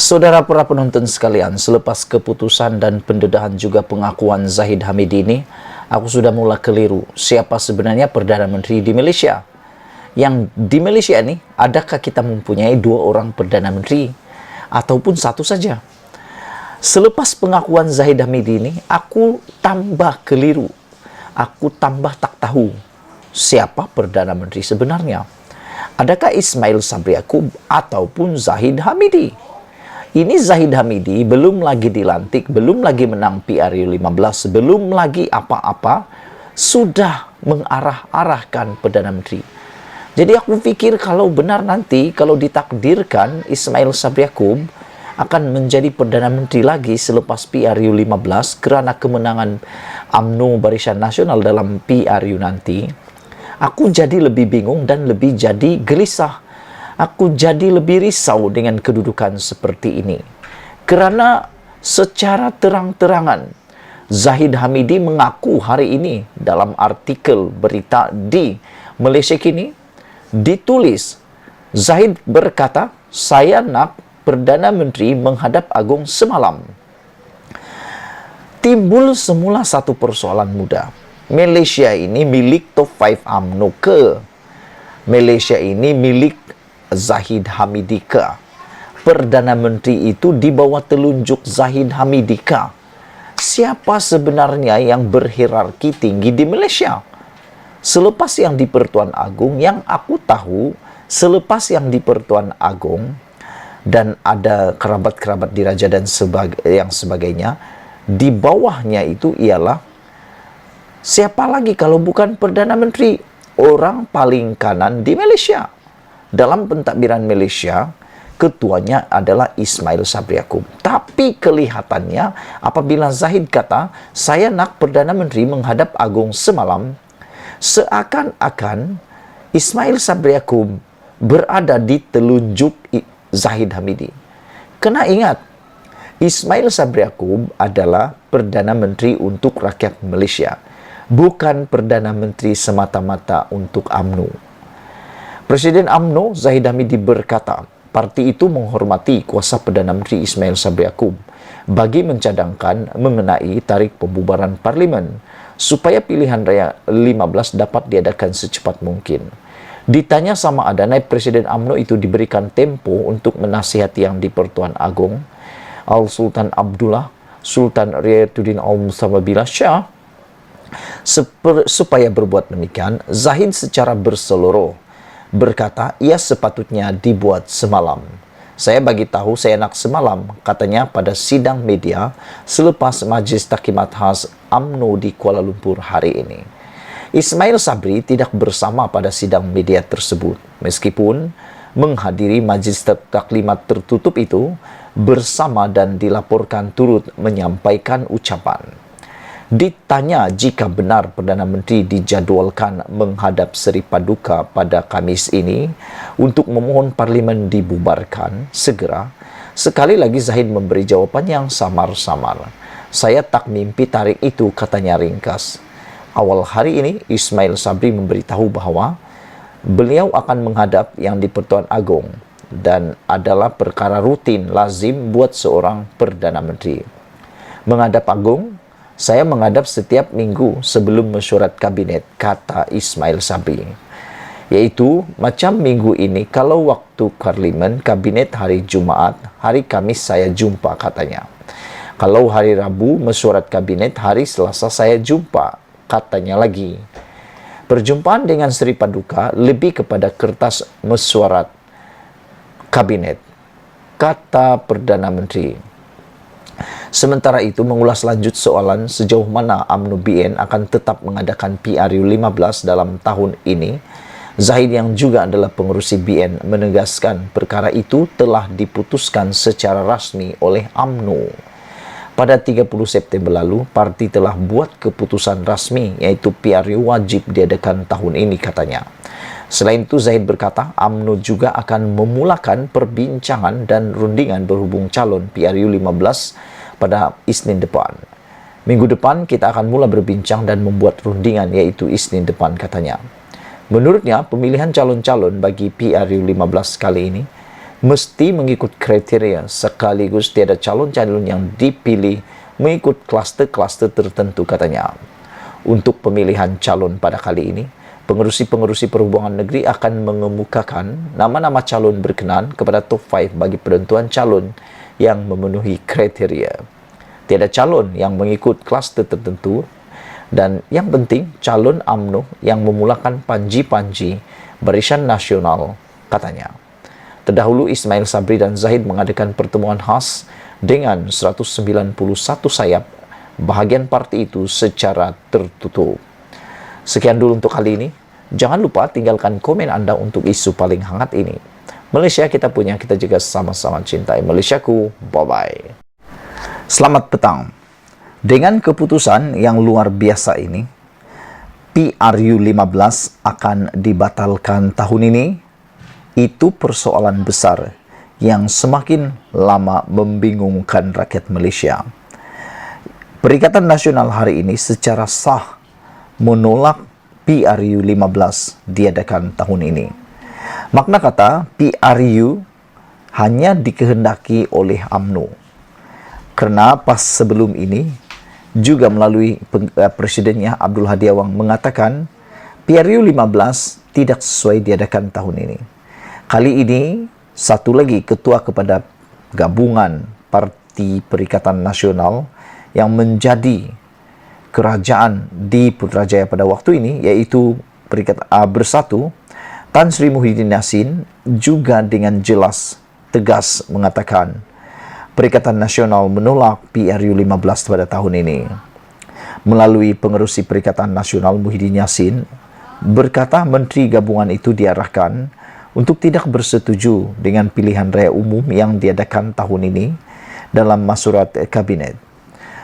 Saudara para penonton sekalian, selepas keputusan dan pendedahan juga pengakuan Zahid Hamidi ini, aku sudah mulai keliru siapa sebenarnya Perdana Menteri di Malaysia. Yang di Malaysia ini, adakah kita mempunyai 2 orang Perdana Menteri ataupun 1 saja? Selepas pengakuan Zahid Hamidi ini, aku tambah keliru. Aku tambah tak tahu siapa Perdana Menteri sebenarnya. Adakah Ismail Sabri Yaakob ataupun Zahid Hamidi? Ini Zahid Hamidi belum lagi dilantik, belum lagi menang PRU15, belum lagi apa-apa, sudah mengarah-arahkan Perdana Menteri. Jadi aku pikir kalau benar nanti, kalau ditakdirkan Ismail Sabri Yaakob akan menjadi Perdana Menteri lagi selepas PRU15 kerana kemenangan UMNO Barisan Nasional dalam PRU nanti, aku jadi lebih bingung dan lebih jadi gelisah. Aku jadi lebih risau dengan kedudukan seperti ini. Kerana secara terang-terangan, Zahid Hamidi mengaku hari ini dalam artikel berita di Malaysia Kini, ditulis, Zahid berkata, saya nak Perdana Menteri menghadap agung semalam. Timbul semula satu persoalan mudah. Malaysia ini milik top 5 UMNO ke? Malaysia ini milik Zahid Hamidi ke? Perdana Menteri itu di bawah telunjuk Zahid Hamidi ke? Siapa sebenarnya yang berhierarki tinggi di Malaysia? Selepas yang di Pertuan Agong, yang aku tahu, selepas yang di Pertuan Agong, dan ada kerabat-kerabat diraja dan yang sebagainya, di bawahnya itu ialah siapa lagi kalau bukan Perdana Menteri? Orang paling kanan di Malaysia. Dalam pentadbiran Malaysia, ketuanya adalah Ismail Sabri Yaakob. Tapi kelihatannya apabila Zahid kata, saya nak Perdana Menteri menghadap agung semalam, seakan-akan Ismail Sabri Yaakob berada di telunjuk Zahid Hamidi. Kena ingat, Ismail Sabri Yaakob adalah Perdana Menteri untuk rakyat Malaysia, bukan Perdana Menteri semata-mata untuk UMNO. Presiden UMNO Zahid Hamidi berkata, parti itu menghormati kuasa Perdana Menteri Ismail Sabri Yaakob bagi mencadangkan mengenai tarikh pembubaran Parlimen supaya pilihan raya 15 dapat diadakan secepat mungkin. Ditanya sama ada naib Presiden UMNO itu diberikan tempo untuk menasihati yang di Pertuan Agong, Al-Sultan Abdullah, Sultan Riyatuddin Al-Mustafa Billah Shah, supaya berbuat demikian, Zahid secara berseluruh berkata, ia sepatutnya dibuat semalam. Saya bagi tahu saya nak semalam, katanya pada sidang media selepas Majlis Takhimat Khas UMNO di Kuala Lumpur hari ini. Ismail Sabri tidak bersama pada sidang media tersebut, meskipun menghadiri Majlis Taklimat tertutup itu bersama dan dilaporkan turut menyampaikan ucapan. Ditanya jika benar Perdana Menteri dijadualkan menghadap Seri Paduka pada Khamis ini untuk memohon Parlimen dibubarkan segera, sekali lagi Zahid memberi jawapan yang samar-samar. Saya tak mimpi tarikh itu, katanya ringkas. Awal hari ini, Ismail Sabri memberitahu bahawa beliau akan menghadap yang di Pertuan Agong dan adalah perkara rutin lazim buat seorang Perdana Menteri. Menghadap Agong, saya menghadap setiap minggu sebelum mesyuarat kabinet, kata Ismail Sabri. Iaitu, macam minggu ini, kalau waktu Parlimen, kabinet hari Jumaat, hari Khamis saya jumpa, katanya. Kalau hari Rabu, mesyuarat kabinet, hari Selasa saya jumpa, katanya lagi. Perjumpaan dengan Seri Paduka lebih kepada kertas mesyuarat kabinet, kata Perdana Menteri. Sementara itu, mengulas lanjut soalan sejauh mana UMNO BN akan tetap mengadakan PRU15 dalam tahun ini, Zahid yang juga adalah pengerusi BN menegaskan perkara itu telah diputuskan secara rasmi oleh UMNO. Pada 30 September lalu, parti telah buat keputusan rasmi iaitu PRU wajib diadakan tahun ini, katanya. Selain itu, Zahid berkata, UMNO juga akan memulakan perbincangan dan rundingan berhubung calon PRU15 pada Isnin depan. Minggu depan kita akan mula berbincang dan membuat rundingan iaitu Isnin depan, katanya. Menurutnya, pemilihan calon-calon bagi PRU15 kali ini mesti mengikut kriteria sekaligus tiada calon-calon yang dipilih mengikut klaster-klaster tertentu katanya. Untuk pemilihan calon pada kali ini, pengerusi-pengerusi perhubungan negeri akan mengemukakan nama-nama calon berkenan kepada top 5 bagi penentuan calon yang memenuhi kriteria. Tiada calon yang mengikut klaster tertentu dan yang penting calon UMNO yang memulakan panji-panji Barisan Nasional katanya. Terdahulu Ismail Sabri dan Zahid mengadakan pertemuan khas dengan 191 sayap bahagian parti itu secara tertutup. Sekian dulu untuk kali ini. Jangan lupa tinggalkan komen Anda untuk isu paling hangat ini. Malaysia kita punya, kita juga sama-sama cintai Malaysiaku. Bye-bye. Selamat petang. Dengan keputusan yang luar biasa ini, PRU 15 akan dibatalkan tahun ini. Itu persoalan besar yang semakin lama membingungkan rakyat Malaysia. Perikatan Nasional hari ini secara sah menolak PRU 15 diadakan tahun ini. Makna kata PRU hanya dikehendaki oleh UMNO. Kerana pas sebelum ini juga melalui presidennya Abdul Hadi Awang mengatakan PRU 15 tidak sesuai diadakan tahun ini. Kali ini, satu lagi ketua kepada gabungan Parti Perikatan Nasional yang menjadi kerajaan di Putrajaya pada waktu ini, iaitu Bersatu, Tan Sri Muhyiddin Yassin juga dengan jelas tegas mengatakan Perikatan Nasional menolak PRU 15 pada tahun ini. Melalui pengerusi Perikatan Nasional Muhyiddin Yassin berkata menteri gabungan itu diarahkan untuk tidak bersetuju dengan pilihan raya umum yang diadakan tahun ini dalam Masurat Kabinet.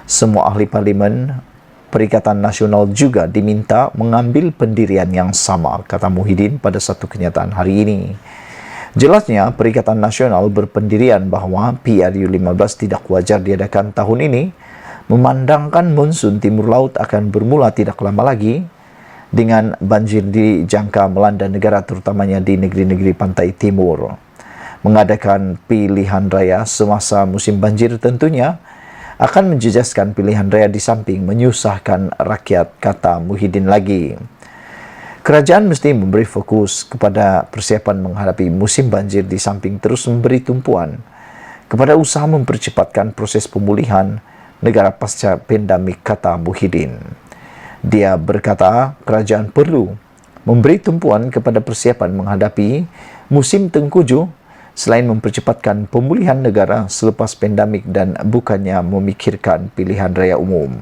Semua ahli parlimen Perikatan Nasional juga diminta mengambil pendirian yang sama, kata Muhyiddin pada satu kenyataan hari ini. Jelasnya, Perikatan Nasional berpendirian bahawa PRU 15 tidak wajar diadakan tahun ini, memandangkan monsun Timur Laut akan bermula tidak lama lagi, dengan banjir dijangka melanda negara terutamanya di negeri-negeri pantai timur. Mengadakan pilihan raya semasa musim banjir tentunya akan menjejaskan pilihan raya di samping menyusahkan rakyat, kata Muhyiddin lagi. Kerajaan mesti memberi fokus kepada persiapan menghadapi musim banjir di samping terus memberi tumpuan kepada usaha mempercepatkan proses pemulihan negara pasca pandemik, kata Muhyiddin. Dia berkata kerajaan perlu memberi tumpuan kepada persiapan menghadapi musim tengkujuh selain mempercepatkan pemulihan negara selepas pandemik dan bukannya memikirkan pilihan raya umum.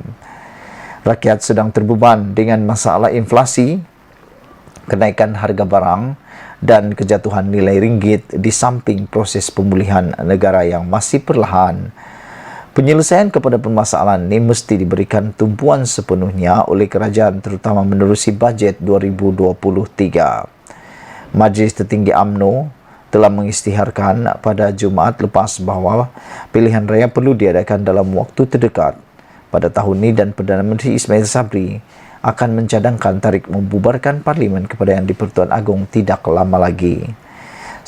Rakyat sedang terbeban dengan masalah inflasi, kenaikan harga barang dan kejatuhan nilai ringgit di samping proses pemulihan negara yang masih perlahan. Penyelesaian kepada permasalahan ini mesti diberikan tumpuan sepenuhnya oleh kerajaan terutama menerusi bajet 2023. Majlis Tertinggi UMNO telah mengisytiharkan pada Jumaat lepas bahawa pilihan raya perlu diadakan dalam waktu terdekat pada tahun ini dan Perdana Menteri Ismail Sabri akan mencadangkan tarikh membubarkan parlimen kepada Yang di-Pertuan Agong tidak lama lagi.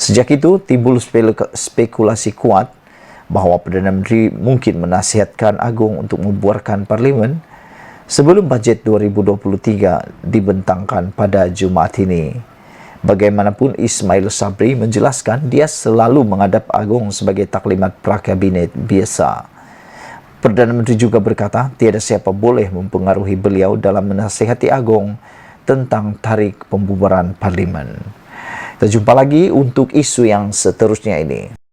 Sejak itu timbul spekulasi kuat bahawa Perdana Menteri mungkin menasihatkan Agong untuk membubarkan parlimen sebelum bajet 2023 dibentangkan pada Jumaat ini. Bagaimanapun, Ismail Sabri menjelaskan dia selalu menghadap Agong sebagai taklimat prakabinet biasa. Perdana Menteri juga berkata tiada siapa boleh mempengaruhi beliau dalam menasihati Agong tentang tarikh pembubaran parlimen. Kita jumpa lagi untuk isu yang seterusnya ini.